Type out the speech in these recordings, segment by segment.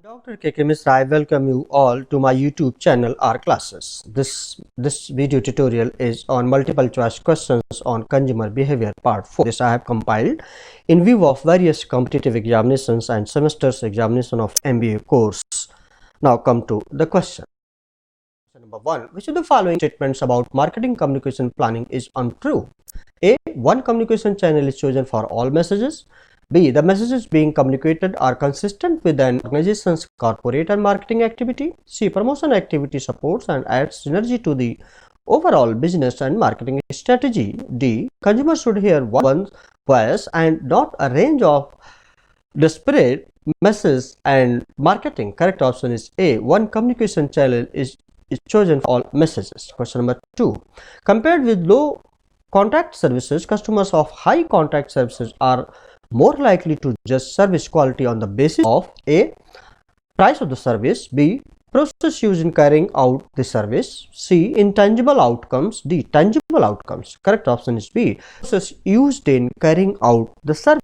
Dr. KK Misra, I welcome you all to my YouTube channel R Classes. This video tutorial is on multiple choice questions on consumer behavior part 4. This I have compiled in view of various competitive examinations and semesters examination of MBA course. Now come to the question. Number 1. Which of the following statements about marketing communication planning is untrue? A. One communication channel is chosen for all messages. B. The messages being communicated are consistent with an organization's corporate and marketing activity. C. Promotion activity supports and adds synergy to the overall business and marketing strategy. D. Consumers should hear one voice and not a range of disparate messages and marketing. Correct option is A. One communication channel is chosen for all messages. Question number 2. Compared with low contact services, customers of high contact services are more likely to judge service quality on the basis of A. Price of the service, B. Process used in carrying out the service, C. Intangible outcomes, D. Tangible outcomes. Correct option is B. Process used in carrying out the service.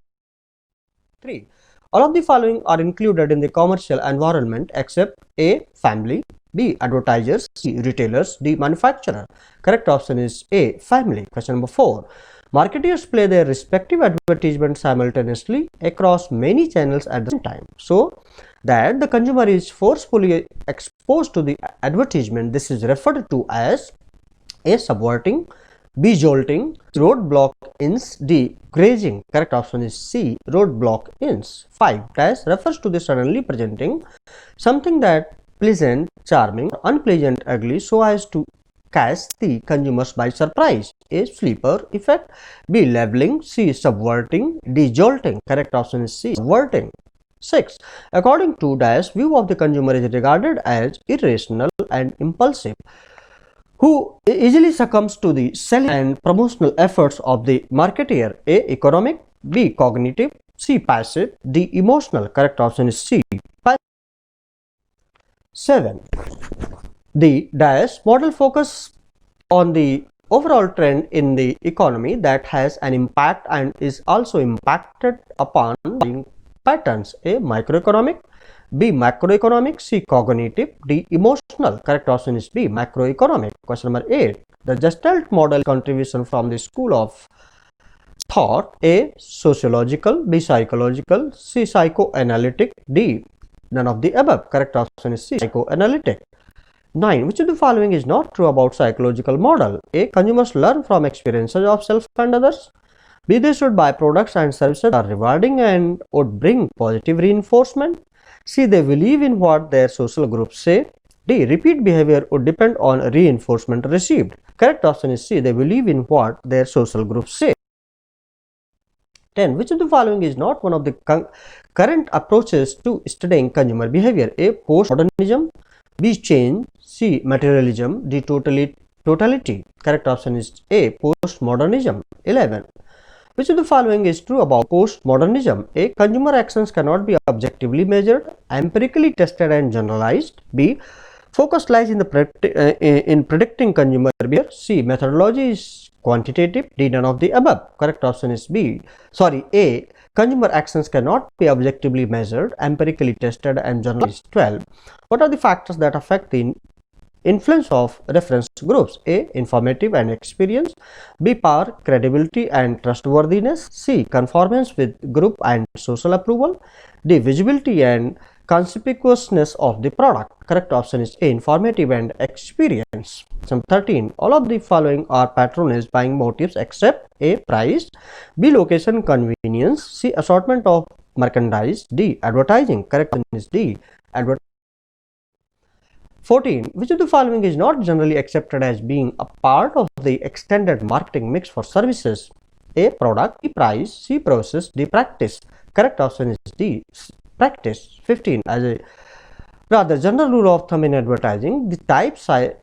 3. All of the following are included in the commercial environment except A. Family, B. Advertisers, C. Retailers, D. Manufacturer. Correct option is A. Family. Question number 4. Marketers play their respective advertisements simultaneously across many channels at the same time, so that the consumer is forcefully exposed to the advertisement. This is referred to as A. Subverting, B. Jolting, roadblock ins, D. Grazing. Correct option is C. Roadblock ins. 5. Dash refers to the suddenly presenting something that pleasant, charming, unpleasant, ugly, so as to catch the consumers by surprise. A. Sleeper effect, B. Leveling, C. Subverting, D. Jolting. Correct option is C. Subverting. 6. According to dash, view of the consumer is regarded as irrational and impulsive, who easily succumbs to the selling and promotional efforts of the marketer. A. Economic, B. Cognitive, C. Passive, D. Emotional. Correct option is C. 7. The dash model focus on the overall trend in the economy that has an impact and is also impacted upon buying patterns. A. Microeconomic, B. Macroeconomic, C. Cognitive, D. Emotional. Correct option is B. Macroeconomic. Question number 8. The Gestalt model contribution from the school of thought. A. Sociological, B. Psychological, C. Psychoanalytic, D. None of the above. Correct option is C. Psychoanalytic. 9. Which of the following is not true about psychological model? A. Consumers learn from experiences of self and others. B. They should buy products and services that are rewarding and would bring positive reinforcement. C. They believe in what their social groups say. D. Repeat behavior would depend on reinforcement received. Correct option is C. They believe in what their social groups say. 10. Which of the following is not one of the current approaches to studying consumer behavior? A. Postmodernism, B. Change, C. Materialism, D. Totality. Correct option is A. Postmodernism. 11. Which of the following is true about postmodernism? A. Consumer actions cannot be objectively measured, empirically tested and generalized. B. Focus lies in in predicting consumer behavior. C. Methodology is quantitative. D. None of the above. Correct option is A. Consumer actions cannot be objectively measured, empirically tested and generalized. 12. What are the factors that affect the influence of reference groups? A. Informative and experience, B. Power, credibility and trustworthiness, C. Conformance with group and social approval, D. Visibility and conspicuousness of the product. Correct option is A. Informative and experience. Some 13. All of the following are patronage buying motives except A. Price, B. Location convenience, C. Assortment of merchandise, D. Advertising. Correct option is D. Advertising. 14. Which of the following is not generally accepted as being a part of the extended marketing mix for services? A. Product, B. Price, C. Process, D. Practice. Correct option is D. Practice. 15. As a rather general rule of thumb in advertising, the type size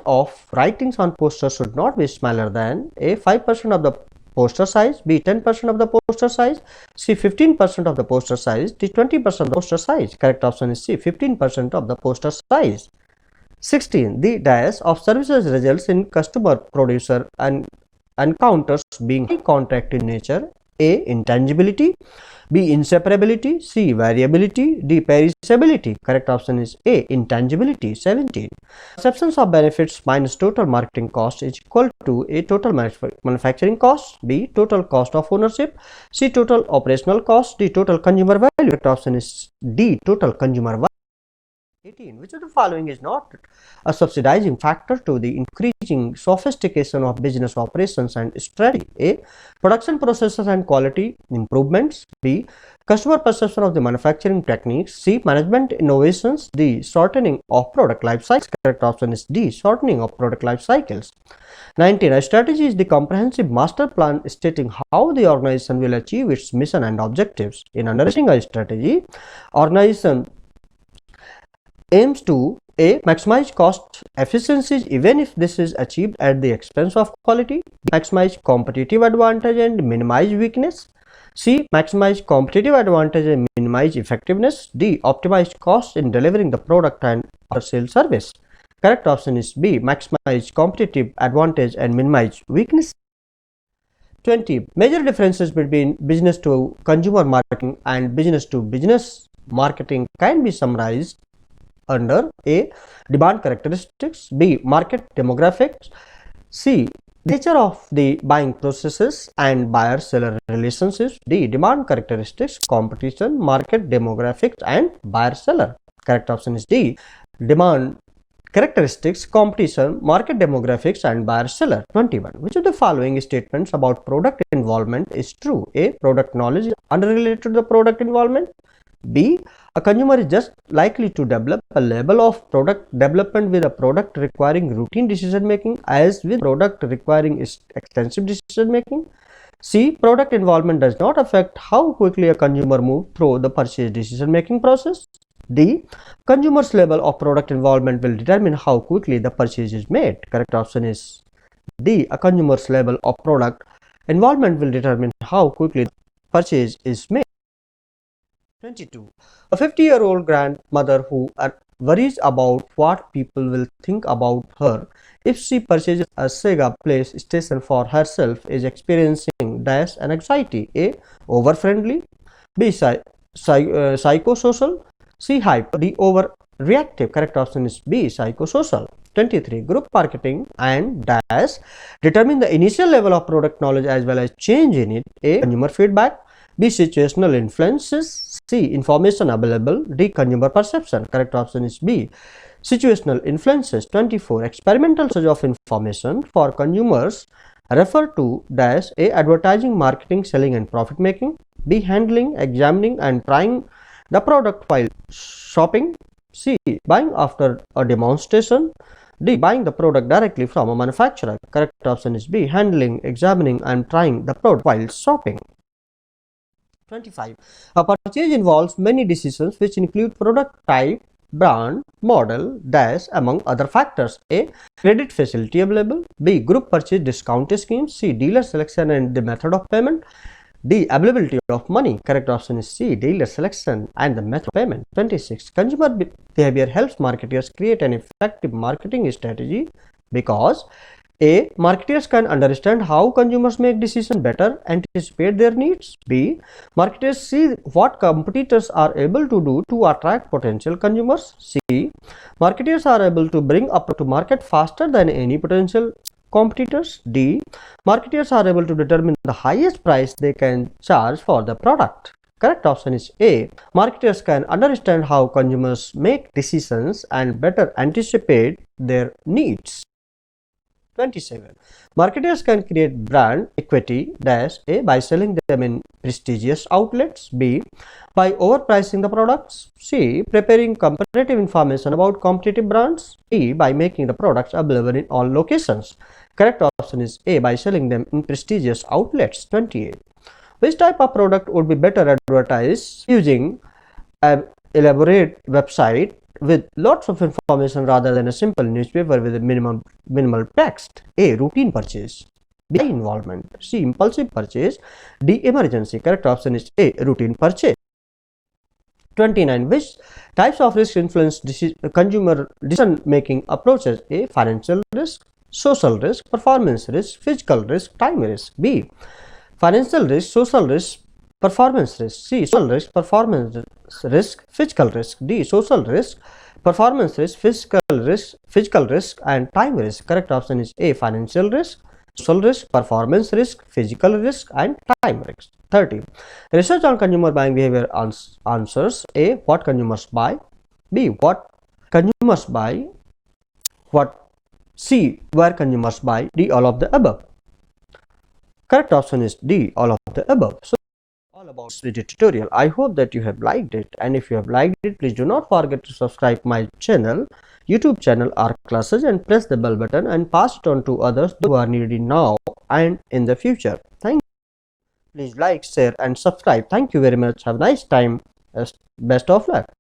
of writings on posters should not be smaller than A. 5% of the poster size, B. 10% of the poster size, C. 15% of the poster size, D. 20% of the poster size. Correct option is C. 15% of the poster size. 16. The dash of services results in customer producer and encounters being high contact in nature. A. Intangibility, B. Inseparability, C. Variability, D. Perishability. Correct option is A. Intangibility. 17. Perceptions of benefits minus total marketing cost is equal to A. Total manufacturing cost, B. Total cost of ownership, C. Total operational cost, D. Total consumer value. Correct option is D. Total consumer value. 18. Which of the following is not a subsidizing factor to the increasing sophistication of business operations and strategy? A. Production processes and quality improvements. B. Customer perception of the manufacturing techniques. C. Management innovations. D. Shortening of product life cycles. Correct option is D. Shortening of product life cycles. 19. A strategy is the comprehensive master plan stating how the organization will achieve its mission and objectives. In understanding a strategy, organization aims to A. Maximize cost efficiencies even if this is achieved at the expense of quality. B. Maximize competitive advantage and minimize weakness. C. Maximize competitive advantage and minimize effectiveness. D. Optimize costs in delivering the product and sales service. Correct option is B. Maximize competitive advantage and minimize weakness. 20. Major differences between business to consumer marketing and business to business marketing can be summarized under A. Demand characteristics, B. Market demographics, C. Nature of the buying processes and buyer-seller relationships, D. Demand characteristics, competition, market demographics and buyer-seller. Correct option is D. Demand characteristics, competition, market demographics and buyer-seller. 21. Which of the following statements about product involvement is true? A. Product knowledge is unrelated to the product involvement. B. A consumer is just likely to develop a level of product development with a product requiring routine decision making as with product requiring extensive decision making. C. Product involvement does not affect how quickly a consumer moves through the purchase decision making process. D. Consumer's level of product involvement will determine how quickly the purchase is made. Correct option is D. A consumer's level of product involvement will determine how quickly the purchase is made. 22. A 50-year-old grandmother who worries about what people will think about her if she purchases a Sega PlayStation for herself is experiencing dash and anxiety. A. Over-friendly, B. Psychosocial, C. Hyper, D. Overreactive. Correct option is B. Psychosocial. 23. Group marketing and dash determine the initial level of product knowledge as well as change in it. A. Consumer feedback, B. Situational influences, C. Information available, D. Consumer perception. Correct option is B. Situational influences. 24. Experimental usage of information for consumers refer to dash A. Advertising, marketing, selling and profit making, B. Handling, examining and trying the product while shopping, C. Buying after a demonstration, D. Buying the product directly from a manufacturer. Correct option is B. Handling, examining and trying the product while shopping. 25. A purchase involves many decisions which include product type, brand, model, dash among other factors. A. Credit facility available, B. Group purchase discount scheme, C. Dealer selection and the method of payment, D. Availability of money. Correct option is C. Dealer selection and the method of payment. 26. Consumer behavior helps marketers create an effective marketing strategy because A. Marketers can understand how consumers make decisions better, anticipate their needs. B. Marketers see what competitors are able to do to attract potential consumers. C. Marketers are able to bring up to market faster than any potential competitors. D. Marketers are able to determine the highest price they can charge for the product. Correct option is A. Marketers can understand how consumers make decisions and better anticipate their needs. 27. Marketers can create brand equity dash A. By selling them in prestigious outlets, B. By overpricing the products, C. Preparing comparative information about competitive brands, D. By making the products available in all locations. Correct option is A. By selling them in prestigious outlets. 28. Which type of product would be better advertised using an elaborate website with lots of information rather than a simple newspaper with a minimal text? A. Routine purchase, B. Involvement, C. Impulsive purchase, D. Emergency. Correct option is A. Routine purchase. 29. Which types of risk influence consumer decision making approaches? A. Financial risk, social risk, performance risk, physical risk, time risk. B. Financial risk, social risk, performance risk. C. Social risk, performance risk, physical risk. D. Social risk, performance risk, physical risk, and time risk. Correct option is A. Financial risk, social risk, performance risk, physical risk, and time risk. 30. Research on consumer buying behavior answers: A. What consumers buy. B. What consumers buy. What C. Where consumers buy. D. All of the above. Correct option is D. All of the above. So all about this video tutorial. I hope that you have liked it, and if you have liked it, please do not forget to subscribe my channel, YouTube channel R Classes, and press the bell button and pass it on to others who are needed now and in the future. Thank you. Please like, share, and subscribe. Thank you very much. Have a nice time. Best of luck.